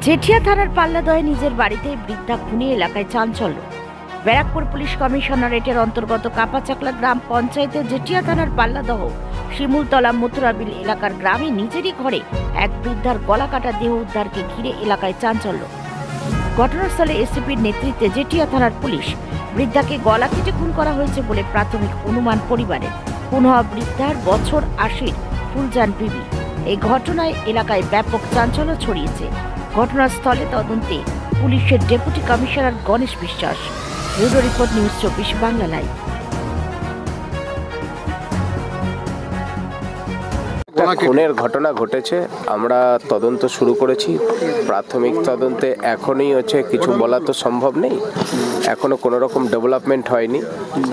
জেঠিয়া থানার পাল্লাদহে নিজের বাড়িতে বৃদ্ধা খুনি এলাকায় চাঞ্চল্য। ব্যারাকপুর পুলিশ কমিশনারেটের অন্তর্গত কাপাচাকলা গ্রাম পঞ্চায়েতের জেঠিয়া থানার পাল্লাদহ শিমুলতলা মথুরাবিল এলাকার গ্রামে নিজেরই ঘরে এক বৃদ্ধার গলাকাটা দেহ উদ্ধারকে ঘিরে এলাকায় চাঞ্চল্য। ঘটনাস্থলে এসিপির নেতৃত্বে জেঠিয়া থানার পুলিশ বৃদ্ধাকে গলা কেটে খুন করা হয়েছে বলে প্রাথমিক অনুমান পরিবারের। খুন হওয়া বৃদ্ধার বছর ৮০ ফুলজান বিবি। এই ঘটনায় এলাকায় ব্যাপক চাঞ্চল্য ছড়িয়েছে। ঘটনাস্থলে তদন্তে পুলিশের ডেপুটি কমিশনার গণেশ বিশ্বাস। Bureau report, news ২৪ Bangla live. খুনের ঘটনা ঘটেছে, আমরা তদন্ত শুরু করেছি। প্রাথমিক তদন্তে এখনই কিছু বলা তো সম্ভব নেই, এখনো কোনো রকম ডেভেলপমেন্ট হয়নি,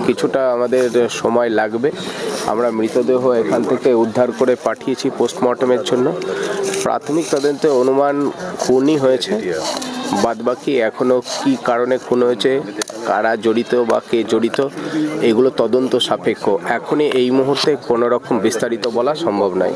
কিছুটা আমাদের সময় লাগবে। আমরা মৃতদেহ এখান থেকে উদ্ধার করে পাঠিয়েছি পোস্টমর্টমের জন্য। প্রাথমিক তদন্তে অনুমান খুনই হয়েছে, বাদবাকি এখনো কি কারণে খুন হয়েছে, কারা জড়িত বা কে জড়িত, এগুলো তদন্ত সাপেক্ষ। এখনই এই মুহূর্তে কোনো রকম বিস্তারিত বলা সম্ভব নয়।